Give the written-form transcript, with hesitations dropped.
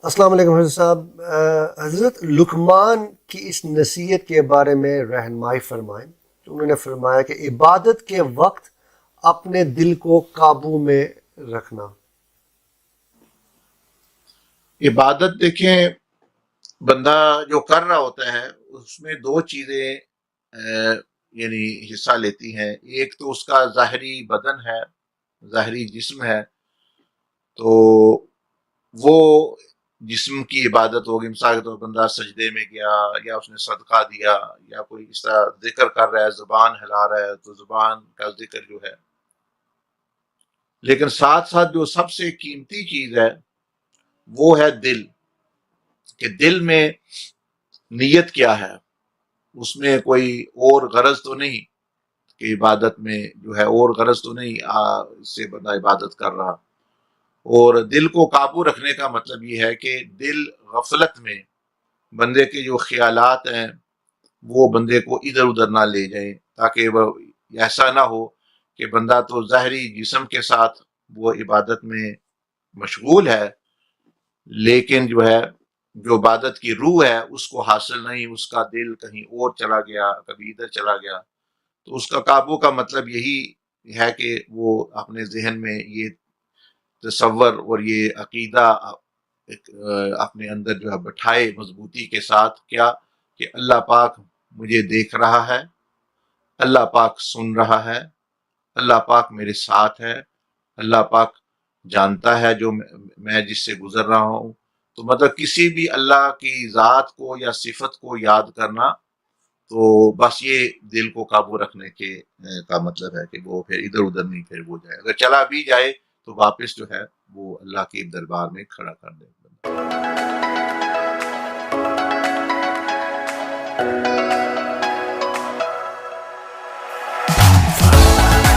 السلام علیکم حضرت صاحب، حضرت لقمان کی اس نصیحت کے بارے میں رہنمائی فرمائیں۔ تو انہوں نے فرمایا کہ عبادت کے وقت اپنے دل کو قابو میں رکھنا۔ عبادت دیکھیں، بندہ جو کر رہا ہوتا ہے اس میں دو چیزیں یعنی حصہ لیتی ہیں۔ ایک تو اس کا ظاہری بدن ہے، ظاہری جسم ہے، تو وہ جسم کی عبادت ہوگی۔ مثال کے طور پر بندہ سجدے میں گیا، یا اس نے صدقہ دیا، یا کوئی اس طرح ذکر کر رہا ہے، زبان ہلا رہا ہے، تو زبان کا ذکر جو ہے۔ لیکن ساتھ ساتھ جو سب سے قیمتی چیز ہے وہ ہے دل، کہ دل میں نیت کیا ہے، اس میں کوئی اور غرض تو نہیں کہ عبادت میں جو ہے اور غرض تو نہیں اس سے بندہ عبادت کر رہا۔ اور دل کو قابو رکھنے کا مطلب یہ ہے کہ دل غفلت میں بندے کے جو خیالات ہیں وہ بندے کو ادھر ادھر نہ لے جائیں، تاکہ وہ ایسا نہ ہو کہ بندہ تو ظاہری جسم کے ساتھ وہ عبادت میں مشغول ہے، لیکن جو ہے جو عبادت کی روح ہے اس کو حاصل نہیں، اس کا دل کہیں اور چلا گیا، کبھی ادھر چلا گیا۔ تو اس کا قابو کا مطلب یہی ہے کہ وہ اپنے ذہن میں یہ تصور اور یہ عقیدہ اپنے اندر جو ہے بٹھائے مضبوطی کے ساتھ، کیا کہ اللہ پاک مجھے دیکھ رہا ہے، اللہ پاک سن رہا ہے، اللہ پاک میرے ساتھ ہے، اللہ پاک جانتا ہے جو میں جس سے گزر رہا ہوں۔ تو مطلب کسی بھی اللہ کی ذات کو یا صفت کو یاد کرنا، تو بس یہ دل کو قابو رکھنے کے کا مطلب ہے کہ وہ پھر ادھر ادھر نہیں پھر وہ جائے، اگر چلا بھی جائے تو واپس جو ہے وہ اللہ کے دربار میں کھڑا کر دے۔